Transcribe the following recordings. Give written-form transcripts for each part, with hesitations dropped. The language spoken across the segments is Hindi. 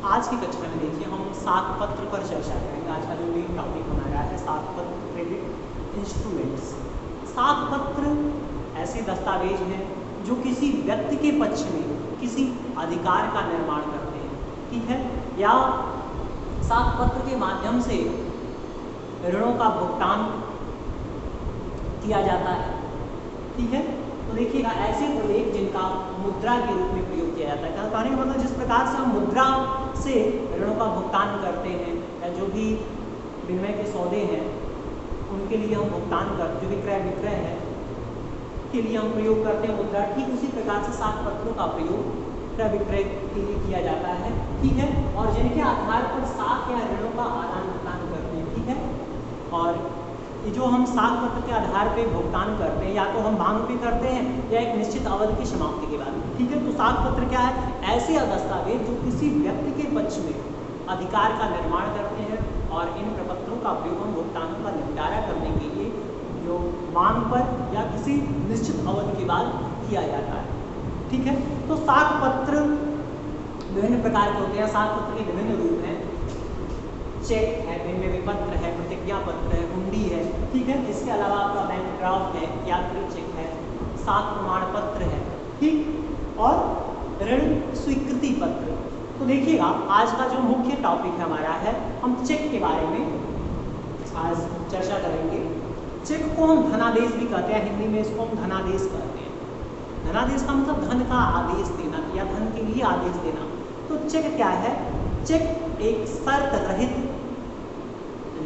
आज की कक्षा में देखिए हम साख पत्र पर चर्चा करेंगे। आज का जो मेन टॉपिक हमारा है साख पत्र क्रेडिट इंस्ट्रूमेंट्स। साख पत्र ऐसे दस्तावेज हैं जो किसी व्यक्ति के पक्ष में किसी अधिकार का निर्माण करते हैं, ठीक है, या साख पत्र के माध्यम से ऋणों का भुगतान किया जाता है, ठीक है। तो देखिएगा ऐसे प्रलेख जिनका मुद्रा के रूप में प्रयोग किया जाता है, कहने का मतलब जिस प्रकार से हम मुद्रा से ऋणों का भुगतान करते हैं या जो भी विनिमय के सौदे हैं उनके लिए हम भुगतान करते, जो भी क्रय विक्रय है के लिए हम प्रयोग करते हैं मुद्रा, ठीक उसी प्रकार से साख पत्रों का प्रयोग क्रय विक्रय के लिए किया जाता है, ठीक है। और जिनके आधार पर साख या ऋणों का आदान प्रदान करते हैं, ठीक है। और ये जो हम साख पत्र के आधार पे भुगतान करते हैं या तो हम मांग पे करते हैं या एक निश्चित अवधि की समाप्ति के बाद, ठीक है। तो साख पत्र क्या है? ऐसे दस्तावेज जो किसी व्यक्ति के पक्ष में अधिकार का निर्माण करते हैं और इन प्रपत्रों का प्रयोग हम भुगतानों का निपटारा करने के लिए जो मांग पर या किसी निश्चित अवधि के बाद किया जाता है, ठीक है। तो साख पत्र विभिन्न प्रकार के होते हैं। साख पत्र के विभिन्न रूप हैं। चेक है, विनिमय पत्र है, प्रतिज्ञा पत्र है, हुंडी है, ठीक है। इसके अलावा आपका बैंक ड्राफ्ट है, यात्री चेक है, साख प्रमाण पत्र है, ठीक, और ऋण स्वीकृति पत्र। तो देखिएगा आज का जो मुख्य टॉपिक है हमारा है, हम चेक के बारे में आज चर्चा करेंगे। चेक को हम धनादेश भी कहते हैं, हिंदी में इसको हम धनादेश कहते हैं। धनादेश का मतलब धन का आदेश देना या धन के लिए आदेश देना। तो चेक क्या है? चेक एक शर्त रहित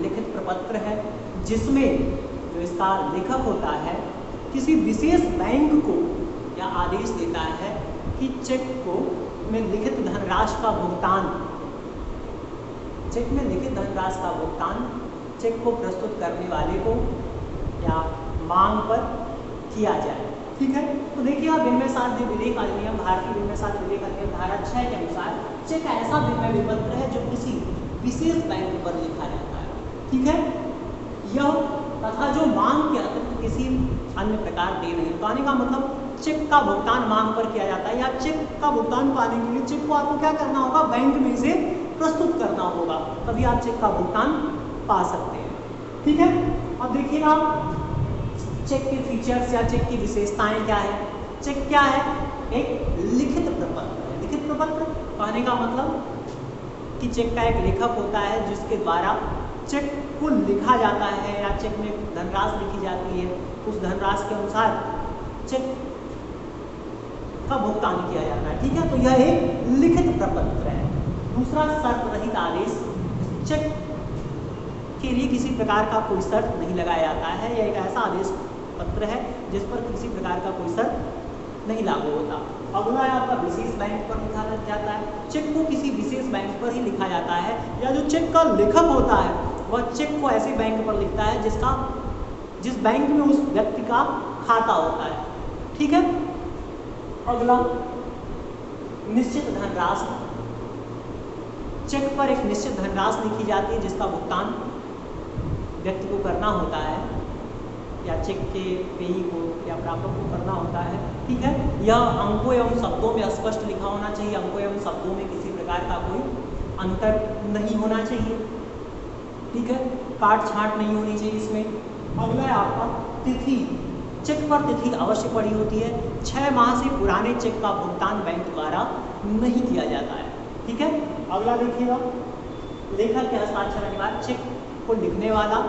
लिखित प्रपत्र है जिसमें जो इसका लेखक होता है किसी विशेष बैंक को या आदेश देता है कि चेक को में लिखित धनराशि का भुगतान, चेक में लिखित धनराशि का भुगतान चेक को प्रस्तुत करने वाले को या मांग पर किया जाए, ठीक है। तो देखिए आप विनिमय साध्य विलेख अधिनियम, भारतीय विनिमय साध्य विलेख अधिनियम धारा 6 के अनुसार चेक ऐसा विनिमय विपत्र है जो किसी विशेष बैंक पर लिखा जाता है, ठीक है, यह तथा जो मांग के अतिरिक्त किसी अन्य प्रकार दे नहीं। पाने का मतलब चेक का भुगतान मांग पर किया जाता है या चेक का भुगतान पाने के लिए चेक को आपको क्या करना होगा? बैंक में से प्रस्तुत करना होगा, तभी आप चेक का भुगतान पा सकते हैं, ठीक है। अब देखिएगा चेक के फीचर्स या चेक की विशेषताएं क्या है। चेक क्या है? एक लिखित प्रपत्र है। लिखित प्रपत्र कहने का मतलब कि चेक का एक लेखक होता है जिसके द्वारा चेक को लिखा जाता है या चेक में धनराशि लिखी जाती है, उस धनराशि के अनुसार चेक का भुगतान किया जाता है, ठीक है। तो यह एक लिखित प्रपत्र है। दूसरा शर्त रहित आदेश। चेक के लिए किसी प्रकार का कोई शर्त नहीं लगाया जाता है। यह एक ऐसा आदेश पत्र है जिस पर किसी प्रकार का कोई शर्त नहीं लागू होता। अगला है आपका विशेष बैंक पर लिखा जाता है। चेक को किसी विशेष बैंक पर ही लिखा जाता है या जो चेक का लेखक होता है वह चेक को ऐसे बैंक पर लिखता है जिस बैंक में उस व्यक्ति का खाता होता है, ठीक है। अगला निश्चित धनराशि। चेक पर एक निश्चित धनराशि लिखी जाती है जिसका भुगतान व्यक्ति को करना होता है या चेक के पेयी को या प्रापक को करना होता है, ठीक है। यह अंकों एवं शब्दों में स्पष्ट लिखा होना चाहिए। अंकों एवं शब्दों में किसी प्रकार का कोई अंतर नहीं होना चाहिए, ठीक है। काट छांट नहीं होनी चाहिए इसमें। अगला है आपका तिथि। चेक पर तिथि अवश्य पड़ी होती है। 6 माह से पुराने चेक का भुगतान बैंक द्वारा नहीं किया जाता है, ठीक है। अगला देखिएगा लेखक के हस्ताक्षर अनिवार्य। चेक को लिखने वाला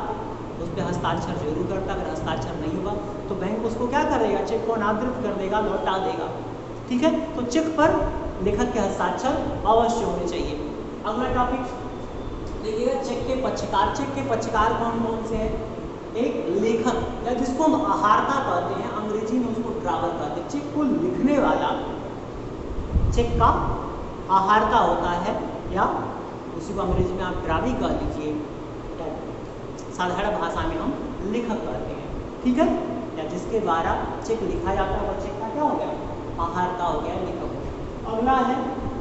उस पर हस्ताक्षर जरूर करता है। अगर हस्ताक्षर नहीं होगा तो बैंक उसको क्या करेगा? चेक को अनादृत कर देगा, लौटा देगा, ठीक है। तो चेक पर लेखक के हस्ताक्षर अवश्य होने चाहिए। अगला टॉपिक देखिएगा चेक के पक्षकार। चेक के पक्षकार कौन कौन से हैं? एक लेखक या जिसको हम आहारता कहते हैं, अंग्रेजी में उसको ड्रावर कहते हैं। चेक को लिखने वाला चेक का आहारता होता है या उसी को अंग्रेजी में आप ड्रावी कह लीजिए, साधारण भाषा में हम लेखक कहते हैं, ठीक है। या जिसके द्वारा चेक लिखा जाता है वह चेक का क्या हो गया? आहारता हो गया, लेखक। अगला है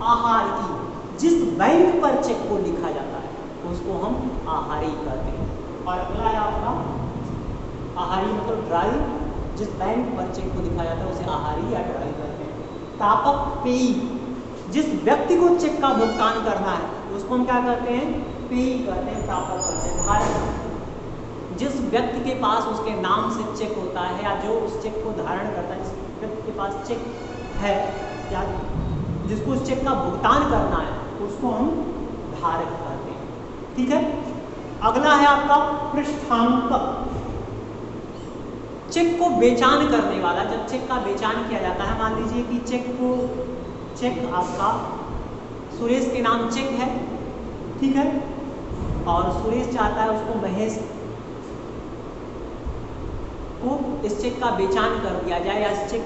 आहारी। जिस बैंक पर चेक को लिखा जाता है उसको हम आहारी कहते हैं। और अगला है आपका आहारी मतलब ड्राई। जिस बैंक पर चेक को लिखा जाता है उसे आहारी या ड्राई कहते हैं। प्रापक पेयी। जिस व्यक्ति को चेक का भुगतान करना है उसको हम क्या कहते हैं, पेई कहते हैं, प्राप्त करते हैं, धारक। जिस व्यक्ति के पास उसके नाम से चेक होता है या जो उस चेक को धारण करता है, जिस व्यक्ति के पास चेक है या जिसको उस चेक का भुगतान करना है उसको हम धारक कहते हैं। ठीक है, अगला है आपका पृष्ठांकक। चेक को बेचान करने वाला, जब चेक का बेचान किया जाता है, मान लीजिए कि चेक आपका सुरेश के नाम चेक है, ठीक है, और सुरेश चाहता है उसको महेश को इस चेक का बेचान कर दिया जाए या इस चेक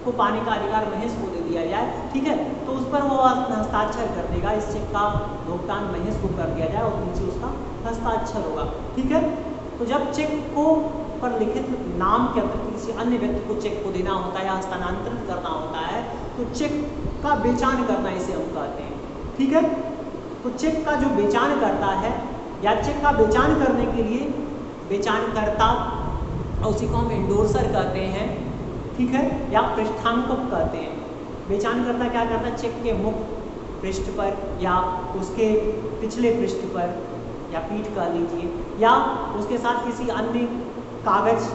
को पाने का अधिकार महेश को दे दिया जाए, ठीक है, तो उस पर वो हस्ताक्षर कर देगा, इस चेक का भुगतान महेश को कर दिया जाए और नीचे उसका हस्ताक्षर होगा। ठीक है, तो जब चेक को पर लिखित नाम के अतिरिक्त किसी अन्य व्यक्ति को चेक को देना होता है या हस्तांतरित करना होता है तो चेक का बेचान करना इसे हम कहते हैं। ठीक है, तो चेक का जो बेचान करता है या चेक का बेचान करने के लिए बेचानकर्ता, उसी को हम एंडोर्सर कहते हैं, ठीक है, या पृष्ठांकक कहते हैं। बेचानकर्ता क्या करता है, चेक के मुख्य पृष्ठ पर या उसके पिछले पृष्ठ पर या पीठ कह लीजिए या उसके साथ किसी अन्य कागज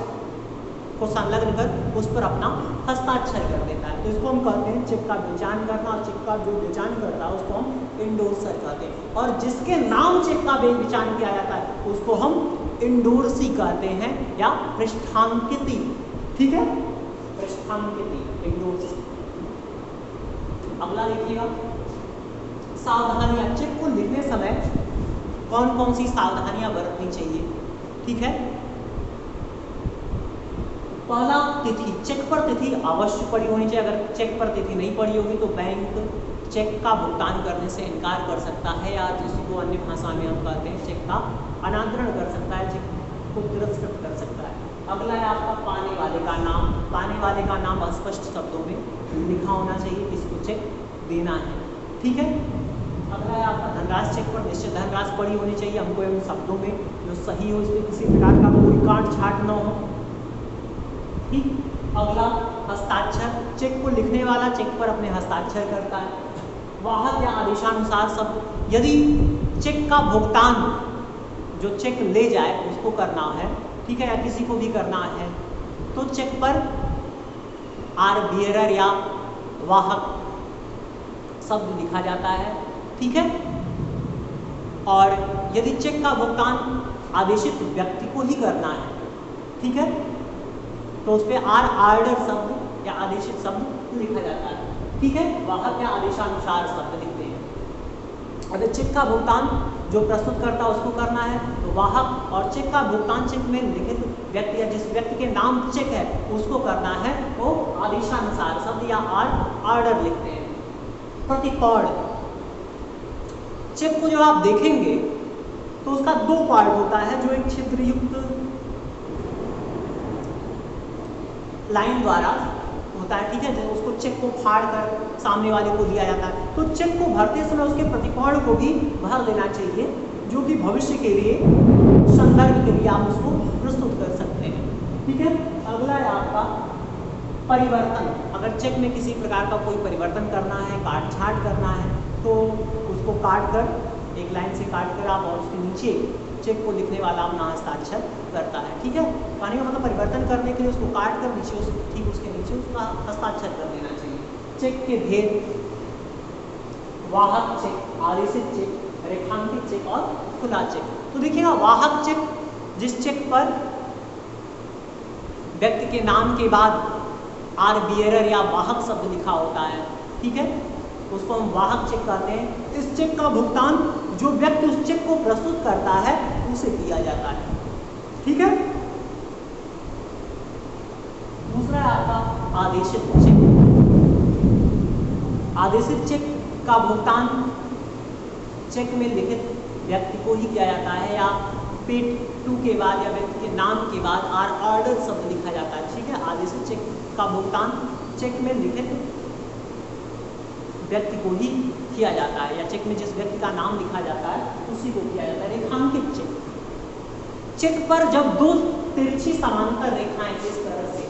को संलग्न कर उस पर अपना हस्ताक्षर कर देता है, तो इसको हम कहते हैं चेक का बेचान करना। और चेक का जो बेचान करता है उसको हम एंडोर्सर कहते हैं, और जिसके नाम चेक का बेचान किया जाता है उसको हम एंडोर्सी कहते हैं या पृष्ठांकिती। ठीक है, पृष्ठांकिती, एंडोर्सी। अगला देखिएगा, सावधानियां। चेक को लिखने समय कौन कौन सी सावधानियां बरतनी चाहिए। ठीक है, पहला, तिथि। चेक पर तिथि अवश्य पड़ी होनी चाहिए। अगर चेक पर तिथि नहीं पड़ी होगी तो बैंक चेक का भुगतान करने से इनकार कर सकता है या जिसी को अन्य भाषा में हम कहते हैं चेक का अनादरण कर सकता है, चेक को तिरस्कृत कर सकता है। अगला है आपका पाने वाले का नाम। पाने वाले का नाम स्पष्ट शब्दों में लिखा होना चाहिए किसको चेक देना है। ठीक है, अगला है आपका धनराशि। चेक पर निश्चित धनराशि पड़ी होनी चाहिए, हमको इन शब्दों में जो सही हो, इसमें किसी प्रकार का कोई काट छाट न हो। ठीक, अगला हस्ताक्षर। चेक को लिखने वाला चेक पर अपने हस्ताक्षर करता है। वाहक या आदेशानुसार शब्द। यदि चेक का भुगतान जो चेक ले जाए उसको करना है, ठीक है, या किसी को भी करना है, तो चेक पर आर बियरर या वाहक शब्द लिखा जाता है। ठीक है, और यदि चेक का भुगतान आदेशित व्यक्ति को ही करना है, ठीक है, तो उस पर आर्डर शब्द या आदेशित शब्द लिखा जाता है। ठीक है, वाहक या आदेशानुसार शब्द लिखते हैं। अगर चेक का भुगतान जो प्रस्तुत करता है उसको करना है तो वाहक, और चेक का भुगतान चेक में लिखित व्यक्ति या जिस व्यक्ति के नाम चेक है उसको करना है वो आदेशानुसार शब्द या आर्डर लिखते हैं। प्रतिकोण। चेक को जब आप देखेंगे तो उसका दो पार्ट होता है, जो एक छिद्रयुक्त लाइन द्वारा होता है, ठीक है, जब उसको चेक को फाड़ कर सामने वाले को दिया जाता है, तो चेक को भरते समय उसके प्रतिकोण को भी भर देना चाहिए, जो कि भविष्य के लिए संदर्भ के लिए आप उसको प्रस्तुत कर सकते हैं। ठीक है, अगला है आपका परिवर्तन। अगर चेक में किसी प्रकार का कोई परिवर्तन करना है, काट छाट करना है, तो उसको काट कर एक लाइन से काट कर आप और उसके नीचे चेक को लिखने वाला अपना हस्ताक्षर करता है। ठीक है, कहने का मतलब परिवर्तन करने के लिए उसको काट कर नीचे ठीक उसके नीचे उसका हस्ताक्षर कर देना चाहिए। चेक के भेद। वाहक चेक, आदेशित चेक, रेखांकित चेक और खुला चेक। तो देखिएगा, वाहक चेक जिस चेक पर व्यक्ति के नाम के बाद आर बियरर या वाहक शब्द लिखा होता है, ठीक है, उसको हम वाहक चेक कहते हैं। इस चेक का भुगतान जो व्यक्ति उस चेक को प्रस्तुत करता है उसे किया जाता है। ठीक है, दूसरा है आपका आदेशित चेक। आदेशित चेक का भुगतान चेक में लिखित व्यक्ति को ही किया जाता है या पेट टू के बाद या व्यक्ति के नाम के बाद आर्डर शब्द लिखा जाता है। ठीक है, आदेशित चेक का भुगतान चेक में लिखित व्यक्ति को ही किया जाता है या चेक में जिस व्यक्ति का नाम लिखा जाता है उसी को किया जाता है। रेखांकित चेक। चेक पर जब दो तिरछी समांतर रेखाएं इस तरह से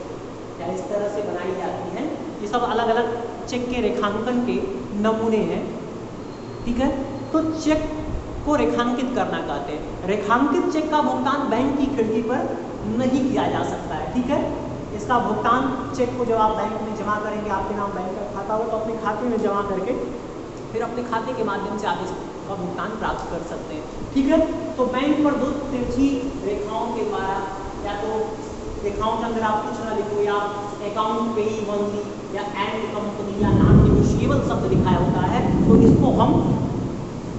या इस तरह से बनाई जाती हैं, ये सब अलग अलग चेक के रेखांकन के नमूने हैं। ठीक है। तो चेक को रेखांकित करना कहते हैं। रेखांकित चेक का भुगतान बैंक की खिड़की पर नहीं किया जा सकता है, ठीक है। इसका भुगतान चेक को जब आप बैंक में जमा करेंगे, आपके नाम बैंक का खाता हो तो अपने खाते में जमा करके फिर अपने खाते के माध्यम से आप इसका भुगतान प्राप्त कर सकते हैं, ठीक है। तो बैंक पर दो तिरछी रेखाओं के द्वारा, या तो रेखाओं के अंदर आप कुछ ना लिखो, या अकाउंट पेई मंथली या एंड कंपनी या नॉन नेगोशिएबल शब्द लिखाया होता है, तो इसको हम,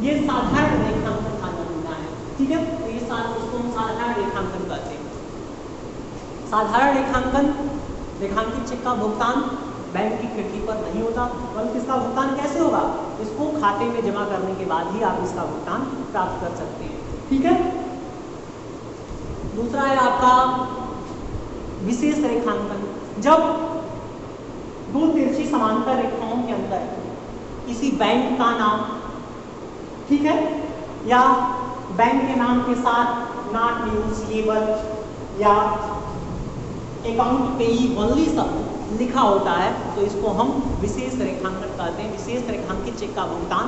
ये साधारण रेखांकन का नमूना है, ठीक है। तो ये इसको हम साधारण रेखांकन कहते हैं। साधारण रेखांकित चेक का भुगतान बैंक की खिड़की पर नहीं होता, बल्कि इसका भुगतान कैसे होगा, इसको खाते में जमा करने के बाद ही आप इसका भुगतान प्राप्त कर सकते हैं, ठीक है। दूसरा है आपका विशेष रेखांकन। जब दो तिरछी समांतर रेखाओं के अंदर किसी बैंक का नाम, ठीक है, या बैंक के नाम के साथ नॉट नेगोशिएबल या अकाउंट पेई ओनली शब्द लिखा होता है, तो इसको हम विशेष रेखांकन कहते हैं। विशेष रेखांकित चेक का भुगतान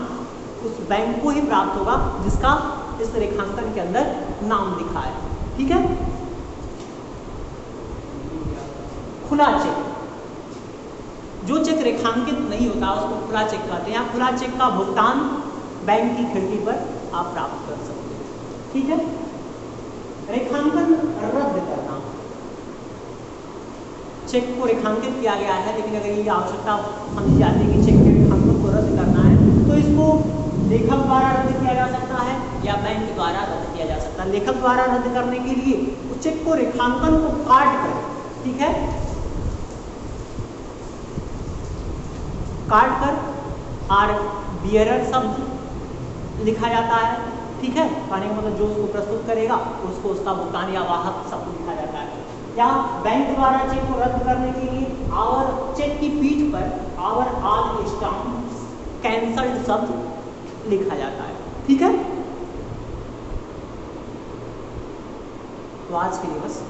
उस बैंक को ही प्राप्त होगा जिसका इस रेखांकन के अंदर नाम लिखा है, ठीक है। खुला चेक, जो चेक रेखांकित नहीं होता उसको खुला चेक कहते हैं। खुला चेक का भुगतान बैंक की खिड़की पर आप प्राप्त कर सकते हैं, ठीक है। रेखांकन रद्द करना, चेक को रेखांकित किया गया है, लेकिन अगर ये आवश्यकता समझी जाती है कि चेक के रेखांकन को रद्द करना है, तो इसको लेखक द्वारा रद्द किया जा सकता है या बैंक द्वारा रद्द किया जा सकता है। लेखक द्वारा रद्द करने के लिए उस चेक को रेखांकन को काट कर, ठीक है, काट कर आर बियरर शब्द लिखा जाता है, ठीक है। कहने का मतलब जो उसको प्रस्तुत करेगा उसको उसका भुगतान या वाहक शब्द लिखा जाता है। या बैंक द्वारा चेक को रद्द करने के लिए आवर, चेक की पीठ per hour all stamp cancelled शब्द लिखा जाता है, ठीक है। तो आज के लिए बस